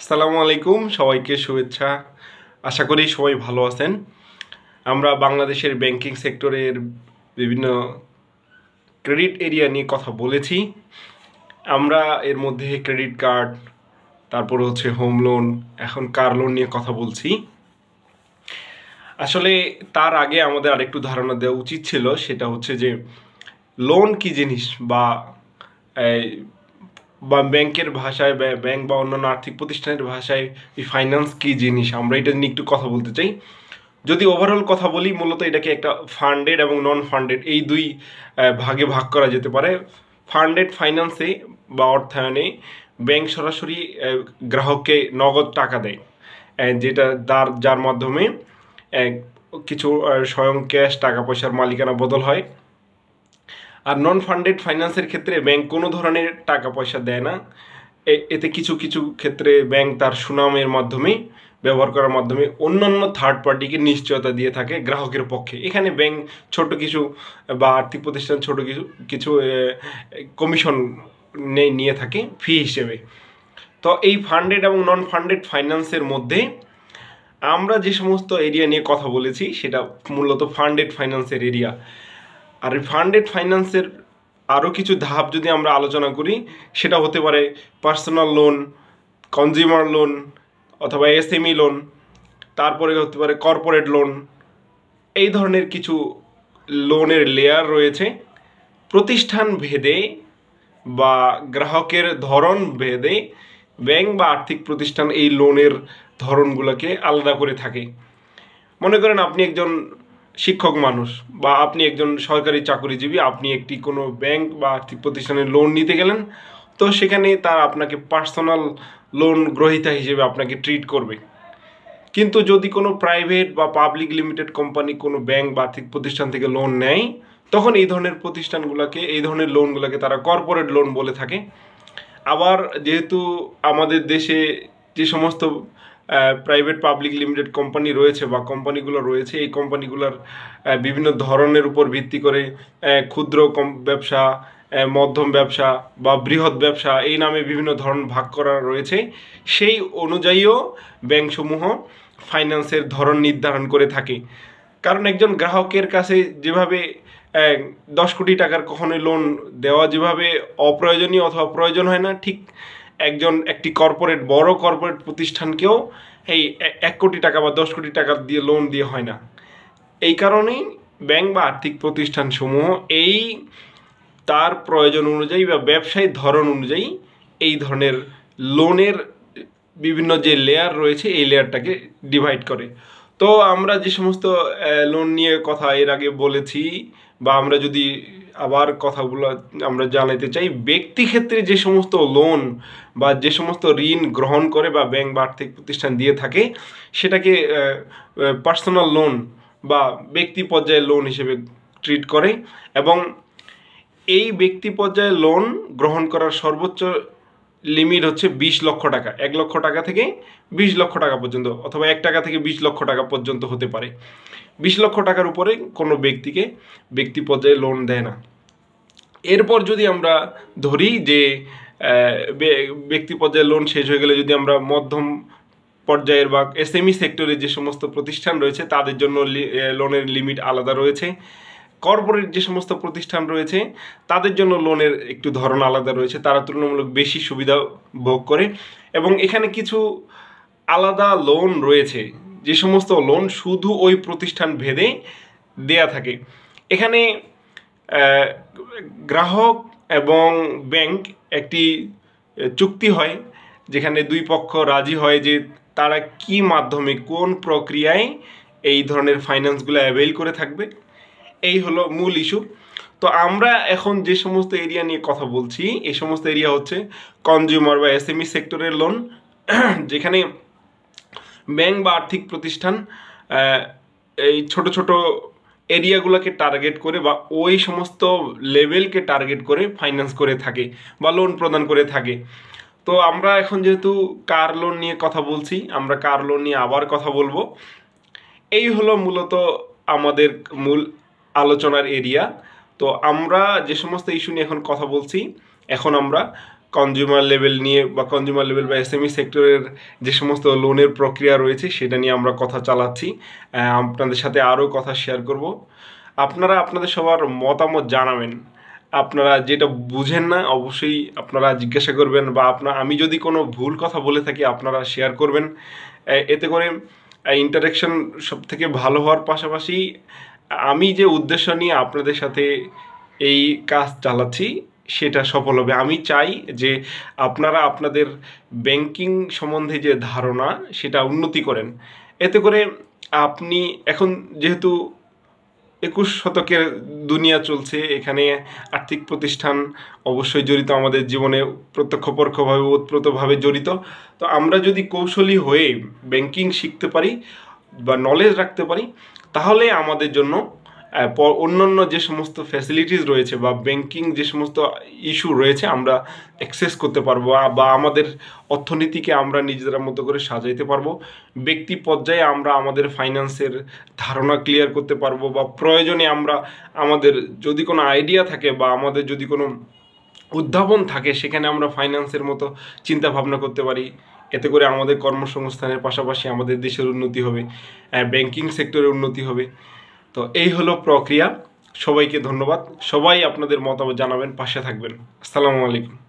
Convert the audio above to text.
আসসালামু আলাইকুম, সবাইকে শুভেচ্ছা। আশা করি সবাই ভালো আছেন। আমরা বাংলাদেশের ব্যাংকিং সেক্টরের বিভিন্ন ক্রেডিট এরিয়া নিয়ে কথা বলেছি। আমরা এর মধ্যে ক্রেডিট কার্ড, তারপর হচ্ছে হোম লোন, এখন কার লোন নিয়ে কথা বলছি। আসলে তার আগে আমাদের আরেকটু ধারণা দেওয়া উচিত ছিল, সেটা হচ্ছে যে লোন কি জিনিস, বা এই, ব্যাংকের ভাষায় ব্যাংক বা অন্যান্য আর্থিক প্রতিষ্ঠানের ভাষায় এই ফাইন্যান্স কি জিনিস, আমরা এটা নিয়ে একটু কথা বলতে চাই। যদি ওভারঅল কথা বলি, মূলত এটাকে একটা ফান্ডেড এবং নন ফান্ডেড এই দুই ভাগে ভাগ করা যেতে পারে। ফান্ডেড ফাইন্যান্সে বা অর্থায়নে ব্যাংক সরাসরি গ্রাহককে নগদ টাকা দেয়, যেটা যার মাধ্যমে আহ, কিছু স্বয়ং ক্যাশ টাকা পয়সার মালিকানা বদল হয়। আর নন ফান্ডেড ফাইন্যান্সের ক্ষেত্রে ব্যাংক কোনো ধরনের টাকা পয়সা দেয় না। এতে কিছু কিছু ক্ষেত্রে ব্যাংক তার সুনামের মাধ্যমে, ব্যবহার করার মাধ্যমে অন্যান্য থার্ড পার্টিকে নিশ্চয়তা দিয়ে থাকে গ্রাহকের পক্ষে। এখানে ব্যাংক ছোট কিছু বা আর্থিক প্রতিষ্ঠান ছোট কিছু কিছু কমিশন নিয়ে থাকে ফি হিসেবে। তো এই ফান্ডেড এবং নন ফান্ডেড ফাইন্যান্সের মধ্যে আমরা যে সমস্ত এরিয়া নিয়ে কথা বলেছি সেটা মূলত ফান্ডেড ফাইন্যান্সের এরিয়া। আর এই ফান্ডেড ফাইন্যান্সের আরও কিছু ধাপ যদি আমরা আলোচনা করি, সেটা হতে পারে পার্সোনাল লোন, কনজিউমার লোন অথবা এসএমই লোন, তারপরে হতে পারে কর্পোরেট লোন। এই ধরনের কিছু লোনের লেয়ার রয়েছে। প্রতিষ্ঠান ভেদে বা গ্রাহকের ধরন ভেদে ব্যাংক বা আর্থিক প্রতিষ্ঠান এই লোনের ধরনগুলোকে আলাদা করে থাকে। মনে করেন আপনি একজন শিক্ষক মানুষ বা আপনি একজন সরকারি চাকরিজীবী, আপনি একটি কোনো ব্যাংক বা আর্থিক প্রতিষ্ঠানে লোন নিতে গেলেন, তো সেখানে তার আপনাকে পার্সোনাল লোন গ্রহীতা হিসেবে আপনাকে ট্রিট করবে। কিন্তু যদি কোনো প্রাইভেট বা পাবলিক লিমিটেড কোম্পানি কোনো ব্যাংক বা আর্থিক প্রতিষ্ঠান থেকে লোন নেয়, তখন এই ধরনের প্রতিষ্ঠানগুলোকে, এই ধরনের লোনগুলোকে তারা কর্পোরেট লোন বলে থাকে। আবার যেহেতু আমাদের দেশে যে সমস্ত প্রাইভেট পাবলিক লিমিটেড কোম্পানি রয়েছে বা কোম্পানিগুলো রয়েছে, এই কোম্পানিগুলোর বিভিন্ন ধরনের উপর ভিত্তি করে ক্ষুদ্র ব্যবসা, মধ্যম ব্যবসা বা বৃহৎ ব্যবসা এই নামে বিভিন্ন ধরন ভাগ করা রয়েছে। সেই অনুযায়ীও ব্যাংকসমূহ ফাইন্যান্সের ধরন নির্ধারণ করে থাকে। কারণ একজন গ্রাহকের কাছে যেভাবে 10 কোটি টাকার কখনোই লোন দেওয়া যেভাবে অপ্রয়োজনীয় অথবা প্রয়োজন হয় না, ঠিক একটি বড় কর্পোরেট প্রতিষ্ঠানকেও এই 1 কোটি টাকা বা 10 কোটি টাকা দিয়ে লোন দিয়ে হয় না। এই কারণেই ব্যাংক বা আর্থিক প্রতিষ্ঠানসমূহ এই তার প্রয়োজন অনুযায়ী বা ব্যবসায়িক ধরন অনুযায়ী এই ধরনের লোনের বিভিন্ন যে লেয়ার রয়েছে এই লেয়ারটাকে ডিভাইড করে। তো আমরা যে সমস্ত লোন নিয়ে কথা এর আগে বলেছি, বা আমরা যদি আবার কথাগুলো আমরা জানাতে চাই, ব্যক্তি ক্ষেত্রে যে সমস্ত লোন বা যে সমস্ত ঋণ গ্রহণ করে বা ব্যাংক বা আর্থিক প্রতিষ্ঠান দিয়ে থাকে, সেটাকে পার্সোনাল লোন বা ব্যক্তি পর্যায়ে লোন হিসেবে ট্রিট করে। এবং এই ব্যক্তি পর্যায়ে লোন গ্রহণ করার সর্বোচ্চ লিমিট হচ্ছে 20 লক্ষ টাকা। 1 লক্ষ টাকা থেকে 20 লক্ষ টাকা পর্যন্ত, অথবা 1 টাকা থেকে 20 লক্ষ টাকা পর্যন্ত হতে পারে। 20 লক্ষ টাকার উপরে কোনো ব্যক্তিকে ব্যক্তি পর্যায়ে লোন দেয় না। এরপর যদি আমরা ধরি যে ব্যক্তি পর্যায়ে লোন শেষ হয়ে গেলে যদি আমরা মধ্যম পর্যায়ের বা এসএমই সেক্টরে যে সমস্ত প্রতিষ্ঠান রয়েছে তাদের জন্য লোনের লিমিট আলাদা রয়েছে। কর্পোরেট যে সমস্ত প্রতিষ্ঠান রয়েছে তাদের জন্য লোনের একটু ধরন আলাদা রয়েছে, তারা তুলনামূলক বেশি সুবিধা ভোগ করে। এবং এখানে কিছু আলাদা লোন রয়েছে, যে সমস্ত লোন শুধু ওই প্রতিষ্ঠান ভেদে দেয়া থাকে। এখানে গ্রাহক এবং ব্যাংক একটি চুক্তি হয়, যেখানে দুই পক্ষ রাজি হয় যে তারা কি মাধ্যমে কোন প্রক্রিয়ায় এই ধরনের ফাইন্যান্সগুলো অ্যাভেল করে থাকবে। এই হলো মূল ইস্যু। তো আমরা এখন যে সমস্ত এরিয়া নিয়ে কথা বলছি, এই সমস্ত এরিয়া হচ্ছে কনজিউমার বা এসএমই সেক্টরের লোন, যেখানে ব্যাংক বা আর্থিক প্রতিষ্ঠান এই ছোট ছোট এরিয়াগুলোকে টার্গেট করে বা ওই সমস্ত লেভেলকে টার্গেট করে ফাইন্যান্স করে থাকে বা লোন প্রদান করে থাকে। তো আমরা এখন যেহেতু কার লোন নিয়ে কথা বলছি, আমরা কার লোন নিয়ে আবার কথা বলবো। এই হলো মূলত আমাদের মূল আলোচনার এরিয়া। তো আমরা যে সমস্ত ইস্যু নিয়ে এখন কথা বলছি, এখন আমরা কনজিউমার লেভেল নিয়ে বা কনজিউমার লেভেল বা এসএমই সেক্টরের যে সমস্ত লোনের প্রক্রিয়া রয়েছে সেটা নিয়ে আমরা কথা চালাচ্ছি। আপনাদের সাথে আরও কথা শেয়ার করব। আপনারা আপনাদের সবার মতামত জানাবেন। আপনারা যেটা বুঝেন না অবশ্যই আপনারা জিজ্ঞাসা করবেন, বা আমি যদি কোনো ভুল কথা বলে থাকি আপনারা শেয়ার করবেন। এতে করে ইন্টারেকশন সব থেকে ভালো হওয়ার পাশাপাশি আমি যে উদ্দেশ্য নিয়ে আপনাদের সাথে এই কাজ চালাচ্ছি সেটা সফল হবে। আমি চাই যে আপনারা আপনাদের ব্যাংকিং সম্বন্ধে যে ধারণা সেটা উন্নতি করেন। এতে করে আপনি এখন যেহেতু 21 শতকের দুনিয়া চলছে, এখানে আর্থিক প্রতিষ্ঠান অবশ্যই জড়িত, আমাদের জীবনে প্রত্যক্ষ পরোক্ষভাবে ওতপ্রোতভাবে জড়িত। তো আমরা যদি কৌশলী হয়ে ব্যাংকিং শিখতে পারি বা নলেজ রাখতে পারি, তাহলে আমাদের জন্য অন্যান্য যে সমস্ত ফ্যাসিলিটিস রয়েছে বা ব্যাংকিং যে সমস্ত ইস্যু রয়েছে আমরা অ্যাক্সেস করতে পারবো, বা আমাদের অর্থনীতিকে আমরা নিজেদের মতো করে সাজাইতে পারবো। ব্যক্তি পর্যায়ে আমরা আমাদের ফাইন্যান্সের ধারণা ক্লিয়ার করতে পারবো, বা প্রয়োজনে আমরা আমাদের যদি কোনো আইডিয়া থাকে বা আমাদের যদি কোনো উদ্ভাবন থাকে সেখানে আমরা ফাইন্যান্সের মতো চিন্তা ভাবনা করতে পারি। এতে করে আমাদের কর্মসংস্থানের পাশাপাশি আমাদের দেশের উন্নতি হবে, ব্যাংকিং সেক্টরের উন্নতি হবে। তো এই হলো প্রক্রিয়া। সবাইকে ধন্যবাদ। সবাই আপনাদের মতামত জানাবেন, পাশে থাকবেন। আসসালামু আলাইকুম।